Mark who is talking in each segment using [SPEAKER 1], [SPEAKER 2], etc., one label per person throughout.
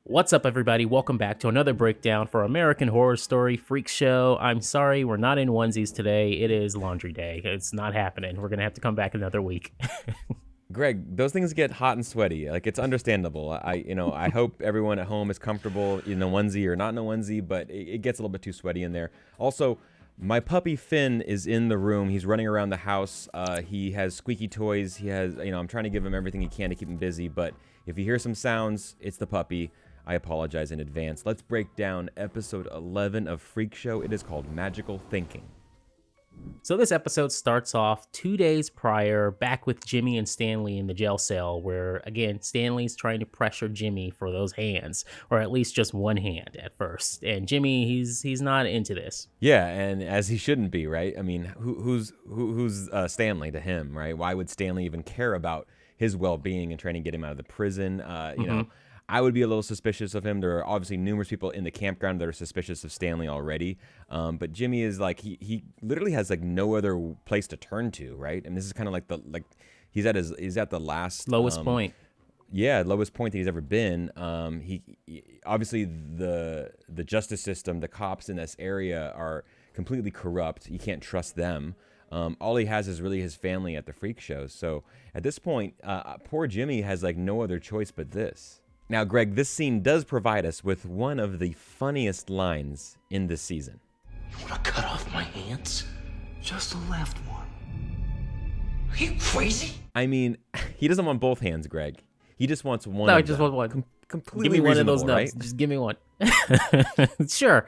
[SPEAKER 1] What's up, everybody? Welcome back to another breakdown for American Horror Story Freak Show. I'm sorry, we're not in onesies today. It is laundry day. It's not happening. We're going to have to come back another week.
[SPEAKER 2] Greg, those things get hot and sweaty. Like, it's understandable. I hope everyone at home is comfortable in a onesie or not in a onesie, but it gets a little bit too sweaty in there. Also, my puppy Finn is in the room. He's running around the house. He has squeaky toys. He has, I'm trying to give him everything he can to keep him busy, but if you hear some sounds, it's the puppy. I apologize in advance. Let's break down episode 11 of Freak Show. It is called Magical Thinking.
[SPEAKER 1] So this episode starts off 2 days prior, back with Jimmy and Stanley in the jail cell, where, again, Stanley's trying to pressure Jimmy for those hands, or at least just one hand at first. And Jimmy, he's not into this.
[SPEAKER 2] Yeah, and as he shouldn't be, right? I mean, who's Stanley to him, right? Why would Stanley even care about his well-being and trying to get him out of the prison? You know, I would be a little suspicious of him. There are obviously numerous people in the campground that are suspicious of Stanley already. But Jimmy is like, he literally has like no other place to turn to, right? And this is kind of like he's at the last
[SPEAKER 1] Lowest point.
[SPEAKER 2] Yeah, lowest point that he's ever been. He obviously the justice system, the cops in this area are completely corrupt. You can't trust them. All he has is really his family at the freak shows. So at this point, poor Jimmy has like no other choice but this. Now, Greg, this scene does provide us with one of the funniest lines in this season.
[SPEAKER 3] You want to cut off my hands? Just the left one. Are you crazy?
[SPEAKER 2] I mean, he doesn't want both hands, Greg. He just wants one.
[SPEAKER 1] No, I just want one.
[SPEAKER 2] Completely
[SPEAKER 1] give me one of those
[SPEAKER 2] reasonable,
[SPEAKER 1] nuts.
[SPEAKER 2] right?
[SPEAKER 1] Just give me one. Sure.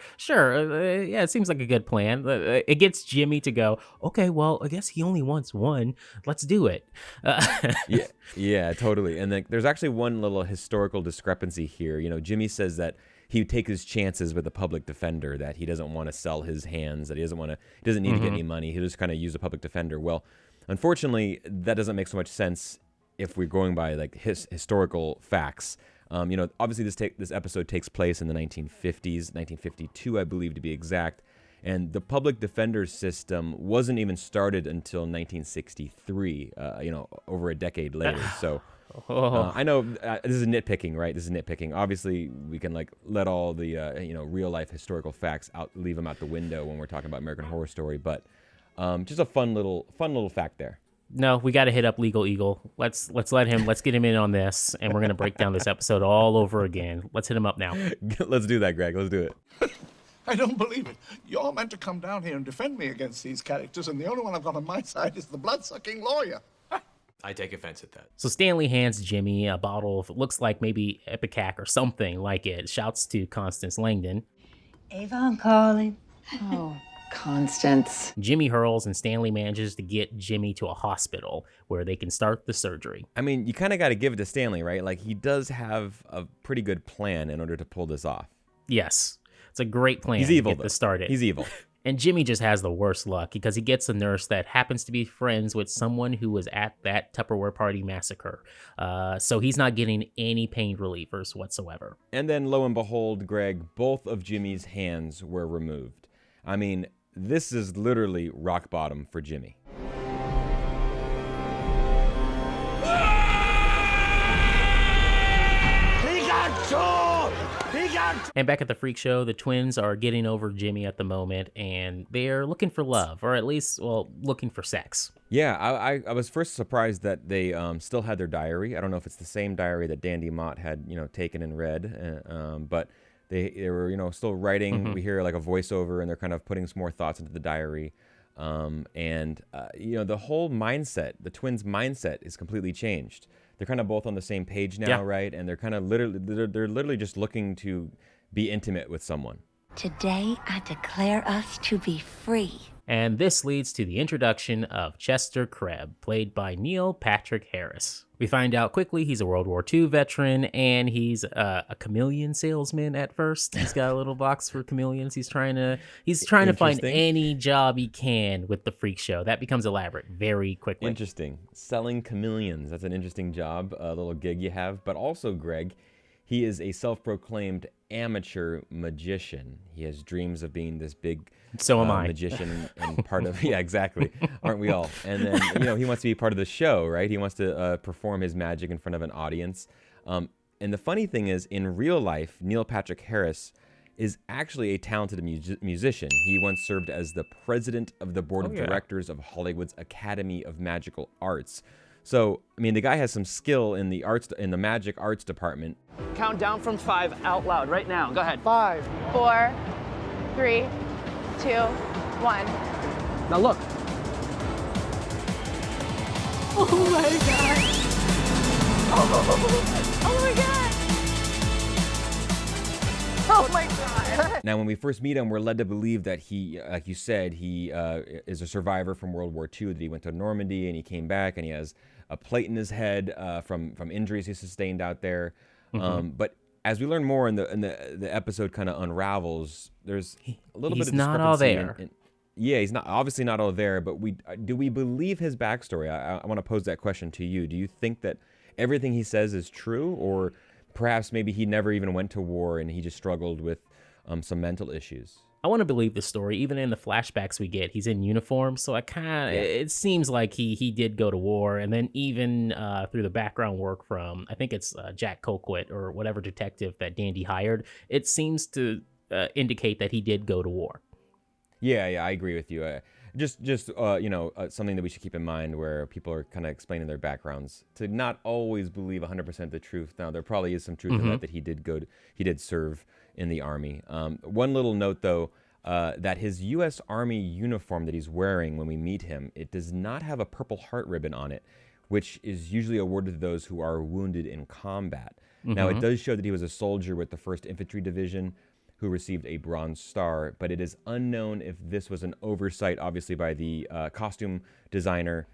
[SPEAKER 1] Yeah, it seems like a good plan. It gets Jimmy to go, okay, well, I guess he only wants one. Let's do it.
[SPEAKER 2] Yeah, totally. And there's actually one little historical discrepancy here. You know, Jimmy says that he would take his chances with a public defender, that he doesn't want to sell his hands, that he doesn't need to get any money. He'll just kind of use a public defender. Well, unfortunately, that doesn't make so much sense if we're going by like historical facts. Obviously this episode takes place in the 1950s, 1952, I believe, to be exact. And the public defender system wasn't even started until 1963, over a decade later. So I know this is nitpicking, right? This is nitpicking. Obviously, we can like let all the real life historical facts out, leave them out the window when we're talking about American Horror Story. But just a fun little fact there.
[SPEAKER 1] No, we got to hit up Legal Eagle. Let's get him in on this, and we're going to break down this episode all over again. Let's hit him up now.
[SPEAKER 2] Let's do that, Greg. Let's do it.
[SPEAKER 4] I don't believe it. You're meant to come down here and defend me against these characters, and the only one I've got on my side is the blood-sucking lawyer.
[SPEAKER 3] I take offense at that.
[SPEAKER 1] So Stanley hands Jimmy a bottle of, it looks like maybe Ipecac or something like it. Shouts to Constance Langdon.
[SPEAKER 5] Ava, I'm calling. Oh, Constance.
[SPEAKER 1] Jimmy hurls, and Stanley manages to get Jimmy to a hospital where they can start the surgery.
[SPEAKER 2] I mean, you kind of got to give it to Stanley, right? Like, he does have a pretty good plan in order to pull this off.
[SPEAKER 1] Yes. It's a great plan.
[SPEAKER 2] He's evil,
[SPEAKER 1] to get this started.
[SPEAKER 2] He's evil.
[SPEAKER 1] And Jimmy just has the worst luck because he gets a nurse that happens to be friends with someone who was at that Tupperware party massacre. So he's not getting any pain relievers whatsoever.
[SPEAKER 2] And then, lo and behold, Greg, both of Jimmy's hands were removed. I mean, this is literally rock bottom for Jimmy.
[SPEAKER 1] And back at the freak show, the twins are getting over Jimmy at the moment, and they're looking for love, or at least, well, looking for sex.
[SPEAKER 2] Yeah, I was first surprised that they still had their diary. I don't know if it's the same diary that Dandy Mott had, taken and read, but they were, still writing. We hear like a voiceover, and they're kind of putting some more thoughts into the diary. The whole mindset, the twins' mindset is completely changed. They're kind of both on the same page now, right? And they're kind of literally just looking to be intimate with someone.
[SPEAKER 5] Today, I declare us to be free.
[SPEAKER 1] And this leads to the introduction of Chester Creb, played by Neil Patrick Harris. We find out quickly he's a World War II veteran, and he's a chameleon salesman at first. He's got a little box for chameleons. He's trying to find any job he can with the freak show. That becomes elaborate very quickly.
[SPEAKER 2] Interesting. Selling chameleons. That's an interesting job, a little gig you have. But also, Greg, he is a self-proclaimed amateur magician. He has dreams of being this big magician and part of, yeah, exactly. Aren't we all? And then, he wants to be part of the show, right? He wants to perform his magic in front of an audience. And the funny thing is, in real life, Neil Patrick Harris is actually a talented musician. He once served as the president of the board of directors of Hollywood's Academy of Magical Arts. So, I mean, the guy has some skill in the magic arts department.
[SPEAKER 6] Count down from 5 out loud right now. Go ahead.
[SPEAKER 7] 5, 4, 3, 2, 1.
[SPEAKER 6] Now look.
[SPEAKER 7] Oh my god! Oh my god! Oh my god!
[SPEAKER 2] Now, when we first meet him, we're led to believe that he, like you said, he is a survivor from World War II, that he went to Normandy and he came back and he has a plate in his head from injuries he sustained out there. But as we learn more and the episode kind of unravels, there's a little bit of discrepancy. He's
[SPEAKER 1] not all there.
[SPEAKER 2] Yeah, he's obviously not all there, but do we believe his backstory? I want to pose that question to you. Do you think that everything he says is true, or perhaps maybe he never even went to war and he just struggled with some mental issues?
[SPEAKER 1] I want to believe the story. Even in the flashbacks we get, he's in uniform, so it seems like he did go to war. And then even through the background work from, I think it's Jack Colquitt or whatever detective that Dandy hired, it seems to indicate that he did go to war.
[SPEAKER 2] Yeah, I agree with you. Just something that we should keep in mind where people are kind of explaining their backgrounds, to not always believe 100% the truth. Now, there probably is some truth in that he did serve in the Army. One little note, though, that his U.S. Army uniform that he's wearing when we meet him, it does not have a Purple Heart ribbon on it, which is usually awarded to those who are wounded in combat. Now, it does show that he was a soldier with the 1st Infantry Division who received a Bronze Star, but it is unknown if this was an oversight, obviously, by the costume designer,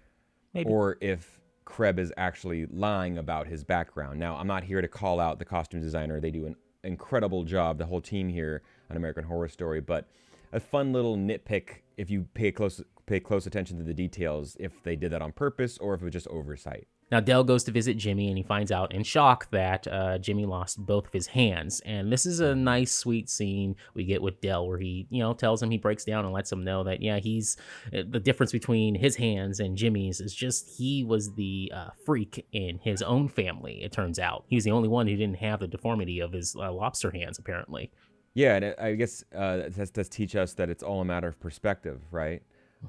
[SPEAKER 2] or if Creb is actually lying about his background. Now, I'm not here to call out the costume designer. They do an incredible job, the whole team here on American Horror Story, but a fun little nitpick if you pay close attention to the details, if they did that on purpose or if it was just oversight.
[SPEAKER 1] Now, Dell goes to visit Jimmy, and he finds out in shock that Jimmy lost both of his hands. And this is a nice, sweet scene we get with Dell where he, tells him, he breaks down and lets him know that, he's the difference between his hands and Jimmy's is just he was the freak in his own family, it turns out. He's the only one who didn't have the deformity of his lobster hands, apparently. Yeah,
[SPEAKER 2] and I guess that does teach us that it's all a matter of perspective, right?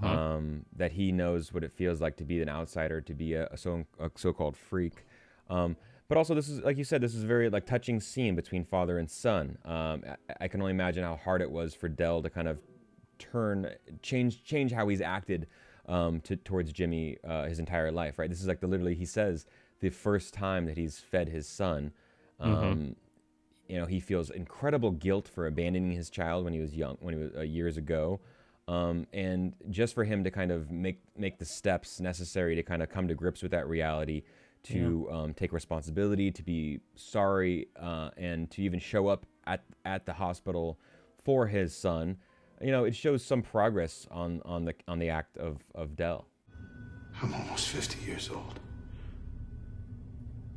[SPEAKER 2] That he knows what it feels like to be an outsider, to be a so-called freak. But also, this is, like you said, this is a very touching scene between father and son. I can only imagine how hard it was for Dell to kind of change how he's acted towards Jimmy his entire life, right? This is literally, he says, the first time that he's fed his son. He feels incredible guilt for abandoning his child when he was young, years ago. And just for him to kind of make the steps necessary to kind of come to grips with that reality, to take responsibility, to be sorry, and to even show up at the hospital for his son, it shows some progress on the act of Dell.
[SPEAKER 4] I'm almost 50 years old,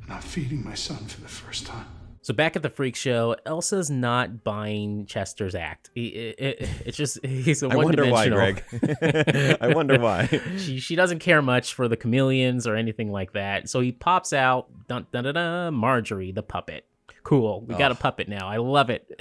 [SPEAKER 4] and I'm feeding my son for the first time.
[SPEAKER 1] So back at the freak show, Elsa's not buying Chester's act. It's just, he's a one-dimensional.
[SPEAKER 2] I wonder why, Greg. I wonder why.
[SPEAKER 1] She doesn't care much for the chameleons or anything like that. So he pops out, Marjorie, the puppet. Cool. We got a puppet now. I love it.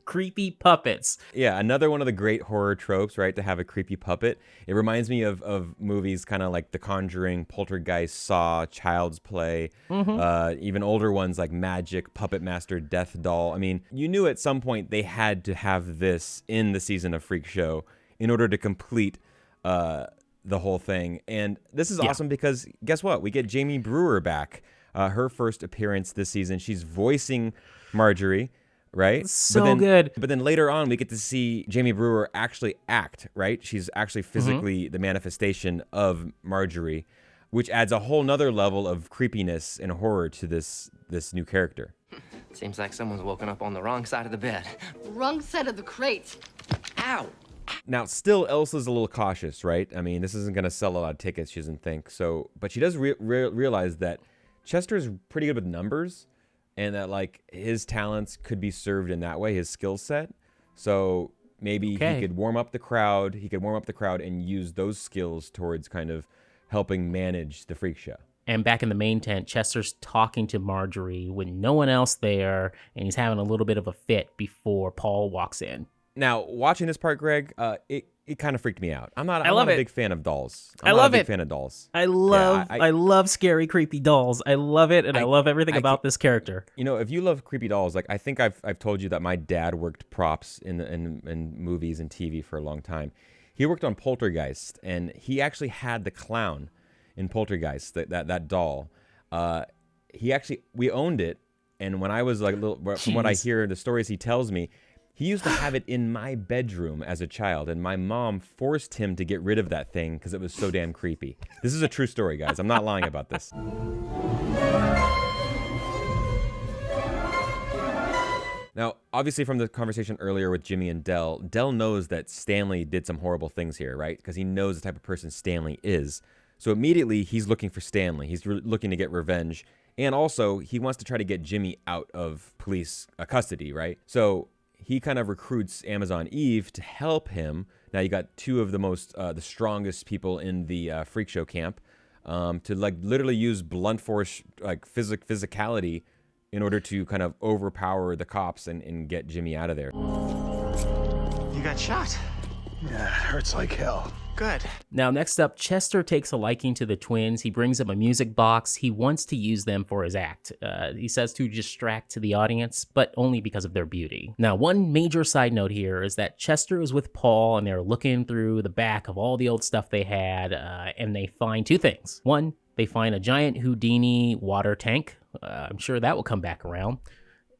[SPEAKER 1] Creepy puppets.
[SPEAKER 2] Yeah, another one of the great horror tropes, right? To have a creepy puppet. It reminds me of movies kind of like The Conjuring, Poltergeist, Saw, Child's Play, even older ones like Magic, Puppet Master, Death Doll. I mean, you knew at some point they had to have this in the season of Freak Show in order to complete the whole thing. And this is awesome because guess what? We get Jamie Brewer back. Her first appearance this season. She's voicing Marjorie, right?
[SPEAKER 1] So good.
[SPEAKER 2] But then later on, we get to see Jamie Brewer actually act, right? She's actually physically the manifestation of Marjorie, which adds a whole nother level of creepiness and horror to this new character.
[SPEAKER 8] Seems like someone's woken up on the wrong side of the bed.
[SPEAKER 9] Wrong side of the crate.
[SPEAKER 8] Ow!
[SPEAKER 2] Now, still, Elsa's a little cautious, right? I mean, this isn't going to sell a lot of tickets, she doesn't think. So, but she does realize that Chester's pretty good with numbers, and that his talents could be served in that way, his skill set. So maybe he could warm up the crowd. He could warm up the crowd and use those skills towards kind of helping manage the freak show.
[SPEAKER 1] And back in the main tent, Chester's talking to Marjorie with no one else there, and he's having a little bit of a fit before Paul walks in.
[SPEAKER 2] Now, watching this part, Greg, it kind of freaked me out. I'm not a big fan of dolls.
[SPEAKER 1] I love
[SPEAKER 2] not a
[SPEAKER 1] it.
[SPEAKER 2] big fan of dolls.
[SPEAKER 1] I love scary, creepy dolls. I love it, and I love everything about this character.
[SPEAKER 2] You know, if you love creepy dolls, like I think I've told you that my dad worked props in movies and TV for a long time. He worked on Poltergeist, and he actually had the clown in Poltergeist, that doll. We owned it, and when I was like little, from what I hear, the stories he tells me, he used to have it in my bedroom as a child, and my mom forced him to get rid of that thing because it was so damn creepy. This is a true story, guys. I'm not lying about this. Now, obviously from the conversation earlier with Jimmy and Dell knows that Stanley did some horrible things here, right? Because he knows the type of person Stanley is. So immediately he's looking for Stanley. He's looking to get revenge. And also he wants to try to get Jimmy out of police custody, right? So he kind of recruits Amazon Eve to help him. Now you got two of the most, the strongest people in the freak show camp to like literally use blunt force, like physicality in order to kind of overpower the cops and get Jimmy out of there.
[SPEAKER 3] You got shot.
[SPEAKER 4] Yeah, it hurts like hell.
[SPEAKER 3] Good.
[SPEAKER 1] Now, next up, Chester takes a liking to the twins. He brings them a music box. He wants to use them for his act. He says to distract the audience, but only because of their beauty. Now, one major side note here is that Chester is with Paul, and they're looking through the back of all the old stuff they had, and they find two things. One, they find a giant Houdini water tank. I'm sure that will come back around.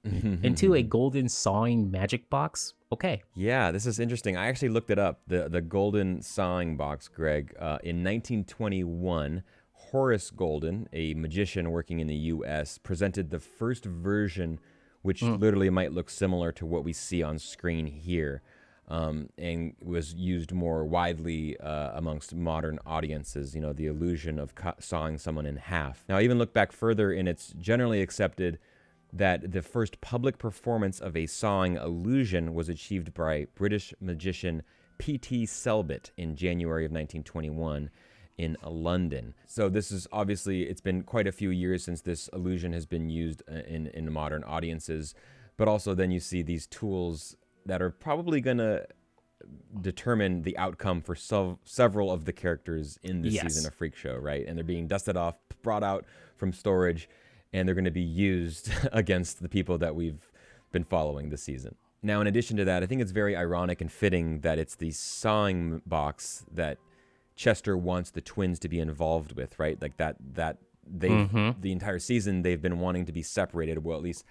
[SPEAKER 1] And two, a golden sawing magic box. Okay.
[SPEAKER 2] Yeah, this is interesting. I actually looked it up. The golden sawing box, Greg. In 1921, Horace Golden, a magician working in the U.S., presented the first version, which literally might look similar to what we see on screen here, and was used more widely amongst modern audiences, you know, the illusion of sawing someone in half. Now, I even look back further, and it's generally accepted that the first public performance of a sawing illusion was achieved by British magician P.T. Selbit in January of 1921 in London. So this is obviously, it's been quite a few years since this illusion has been used in modern audiences, but also then you see these tools that are probably going to determine the outcome for several of the characters in this season of Freak Show, right? And they're being dusted off, brought out from storage, and they're going to be used against the people that we've been following this season. Now, in addition to that, I think it's very ironic and fitting that it's the sawing box that Chester wants the twins to be involved with, right? Like that they've the entire season they've been wanting to be separated. Well, at least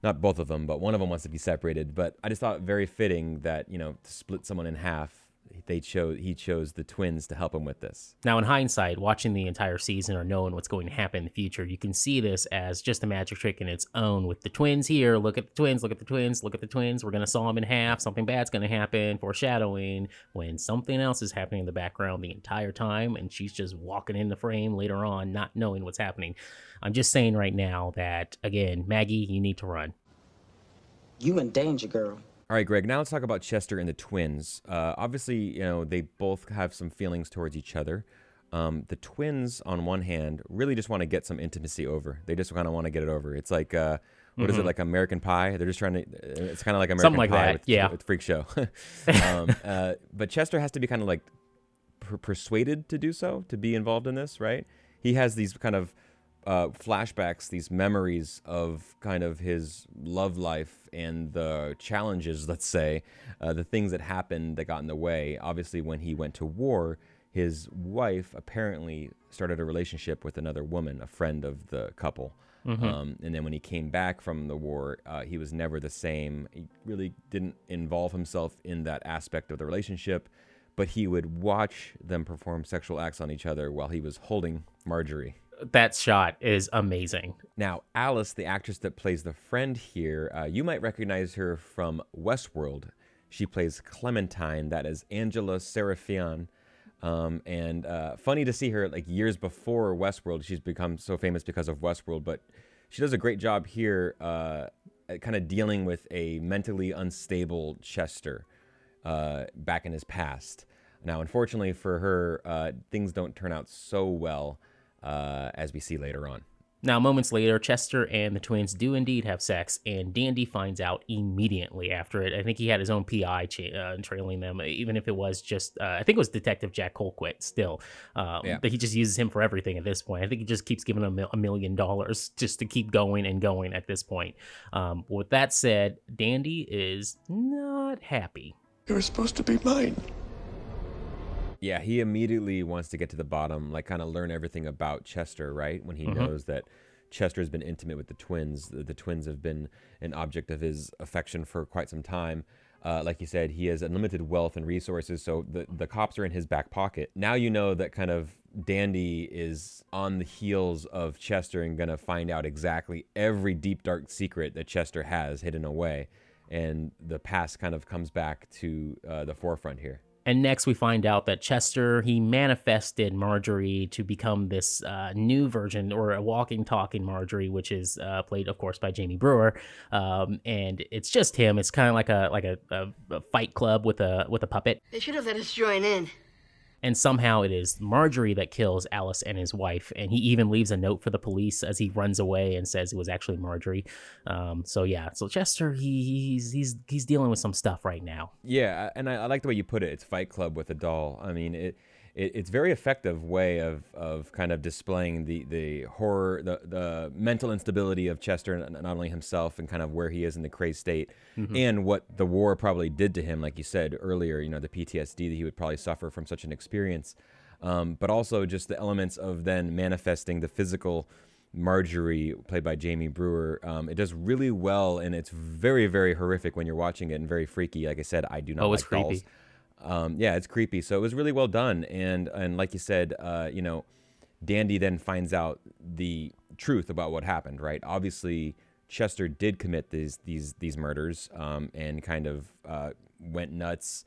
[SPEAKER 2] not both of them, but one of them wants to be separated. But I just thought very fitting that, you know, to split someone in half, he chose the twins to help him with this.
[SPEAKER 1] Now, in hindsight, watching the entire season or knowing what's going to happen in the future, you can see this as just a magic trick in its own with the twins here. Look at the twins, look at the twins, look at the twins. We're going to saw them in half. Something bad's going to happen, foreshadowing when something else is happening in the background the entire time, and she's just walking in the frame later on, not knowing what's happening. I'm just saying right now that, again, Maggie, you need to run.
[SPEAKER 10] You in danger, girl.
[SPEAKER 2] All right, Greg, now let's talk about Chester and the twins. Obviously, you know, they both have some feelings towards each other. The twins, on one hand, really just want to get some intimacy over. They just kind of want to get it over. It's like, what is it, like American Pie? They're just trying to, it's kind of like American
[SPEAKER 1] like
[SPEAKER 2] Pie
[SPEAKER 1] that.
[SPEAKER 2] with Freak Show. But Chester has to be kind of like persuaded to do so, to be involved in this, right? He has these kind of flashbacks, these memories of kind of his love life and the challenges, let's say, the things that happened that got in the way. Obviously, when he went to war, his wife apparently started a relationship with another woman, a friend of the couple. And then when he came back from the war, he was never the same. He really didn't involve himself in that aspect of the relationship, but he would watch them perform sexual acts on each other while he was holding Marjorie.
[SPEAKER 1] That shot is amazing.
[SPEAKER 2] Now, Alice, the actress that plays the friend here, you might recognize her from Westworld. She plays Clementine. That is Angela Serafian. And funny to see her like years before Westworld. She's become so famous because of Westworld, but she does a great job here kind of dealing with a mentally unstable Chester back in his past. Now, unfortunately for her, things don't turn out so well. as we see later on.
[SPEAKER 1] Now, moments later, Chester and the twins do indeed have sex, and Dandy finds out immediately after it. I think he had his own PI trailing them, even if it was just, I think it was Detective Jack Colquitt still. But he just uses him for everything at this point. I think he just keeps giving him $1 million just to keep going and going at this point. With that said, Dandy is not happy.
[SPEAKER 3] You were supposed to be mine.
[SPEAKER 2] Yeah, he immediately wants to get to the bottom, like kind of learn everything about Chester, right? When he knows that Chester has been intimate with the twins. The twins have been an object of his affection for quite some time. Like you said, he has unlimited wealth and resources, so the cops are in his back pocket. Now you know that kind of Dandy is on the heels of Chester and going to find out exactly every deep, dark secret that Chester has hidden away. And the past kind of comes back to the forefront here.
[SPEAKER 1] And next we find out that Chester, he manifested Marjorie to become this new version, or a walking, talking Marjorie, which is played, of course, by Jamie Brewer. And it's just him. It's kind of like a fight club with a puppet.
[SPEAKER 9] They should have let us join in.
[SPEAKER 1] And somehow it is Marjorie that kills Alice and his wife. And he even leaves a note for the police as he runs away and says it was actually Marjorie. So Chester, he's dealing with some stuff right now.
[SPEAKER 2] Yeah, and I like the way you put it. It's Fight Club with a doll. I mean, it's very effective way of kind of displaying the horror, the mental instability of Chester, not only himself and kind of where he is in the crazed state, and what the war probably did to him, like you said earlier, the PTSD that he would probably suffer from such an experience, but also just the elements of then manifesting the physical Marjorie, played by Jamie Brewer. It does really well, and it's very, very horrific when you're watching it, and very freaky. Like I said, I do not like
[SPEAKER 1] it's creepy.
[SPEAKER 2] dolls. Yeah, it's creepy. So it was really well done. And like you said, Dandy then finds out the truth about what happened, right? Obviously, Chester did commit these murders, and kind of went nuts,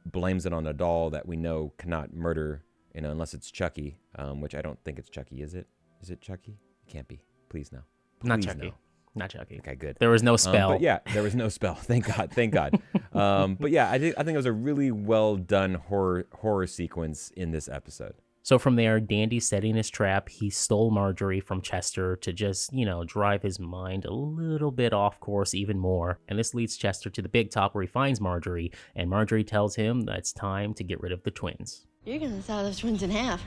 [SPEAKER 2] blames it on a doll that we know cannot murder, unless it's Chucky, which I don't think it's Chucky, is it? Is it Chucky? It can't be. Please no.
[SPEAKER 1] Not
[SPEAKER 2] Please,
[SPEAKER 1] Chucky.
[SPEAKER 2] no.
[SPEAKER 1] Not Chucky.
[SPEAKER 2] Okay, good.
[SPEAKER 1] There was no spell.
[SPEAKER 2] But yeah, there was no spell. Thank God. Thank God. But yeah, I think it was a really well done horror sequence in this episode.
[SPEAKER 1] So from there, Dandy setting his trap, he stole Marjorie from Chester to just, drive his mind a little bit off course even more. And this leads Chester to the big top where he finds Marjorie, and Marjorie tells him that it's time to get rid of the twins.
[SPEAKER 9] You're gonna saw those twins in half.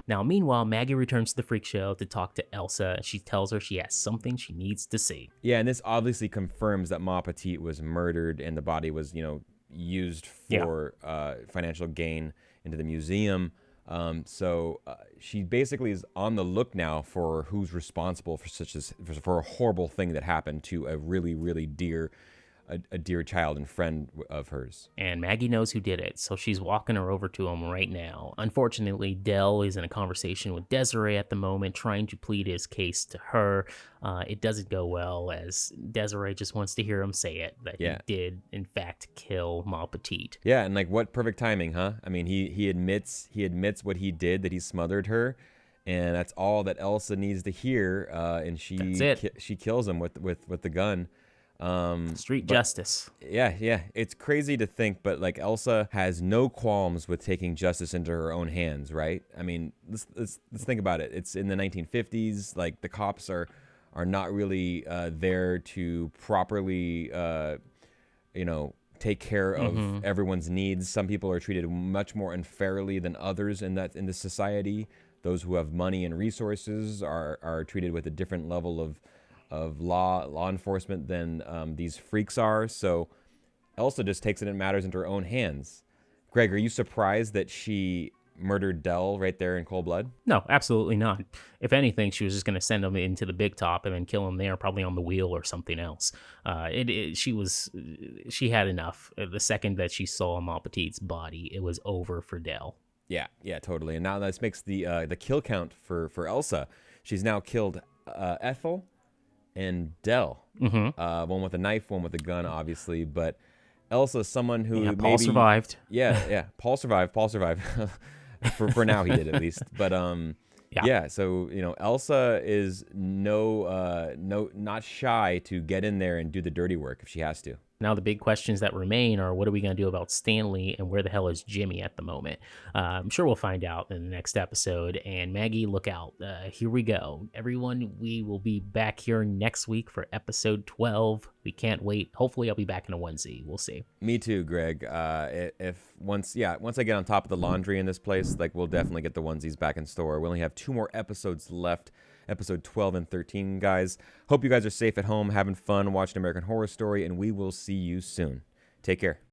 [SPEAKER 1] Now, meanwhile, Maggie returns to the freak show to talk to Elsa, and she tells her she has something she needs to see.
[SPEAKER 2] Yeah, and this obviously confirms that Ma Petite was murdered and the body was, used for financial gain into the museum. So she basically is on the look now for who's responsible for a horrible thing that happened to a really, really dear child and friend of hers.
[SPEAKER 1] And Maggie knows who did it, so she's walking her over to him right now. Unfortunately, Dell is in a conversation with Desiree at the moment, trying to plead his case to her. It doesn't go well, as Desiree just wants to hear him say it, that he did, in fact, kill Ma Petite.
[SPEAKER 2] Yeah, and what perfect timing, huh? I mean, he admits what he did, that he smothered her, and that's all that Elsa needs to hear, and she kills him with the gun.
[SPEAKER 1] Street justice.
[SPEAKER 2] Yeah. It's crazy to think, but Elsa has no qualms with taking justice into her own hands, right? I mean, let's think about it. It's in the 1950s. The cops are not really there to properly, take care of everyone's needs. Some people are treated much more unfairly than others in this society. Those who have money and resources are treated with a different level of law enforcement than these freaks are. So Elsa just takes it in matters into her own hands. Greg, are you surprised that she murdered Dell right there in cold blood?
[SPEAKER 1] No, absolutely not. If anything, she was just going to send him into the big top and then kill him there, probably on the wheel or something else. She had enough. The second that she saw Ma Petite's body, it was over for Dell.
[SPEAKER 2] Yeah, totally. And now this makes the kill count for Elsa. She's now killed Ethel and Dell. One with a knife, one with a gun, obviously. But Elsa is someone who
[SPEAKER 1] Paul survived.
[SPEAKER 2] Yeah. Paul survived. for now, he did at least. But so Elsa is not shy to get in there and do the dirty work if she has to.
[SPEAKER 1] Now the big questions that remain are, what are we going to do about Stanley, and where the hell is Jimmy at the moment? I'm sure we'll find out in the next episode. And Maggie, look out. Here we go. Everyone, we will be back here next week for episode 12. We can't wait. Hopefully I'll be back in a onesie. We'll see.
[SPEAKER 2] Me too, Greg. Once I get on top of the laundry in this place, like, we'll definitely get the onesies back in store. We only have 2 more episodes left. Episode 12 and 13, guys. Hope you guys are safe at home, having fun watching American Horror Story, and we will see you soon. Take care.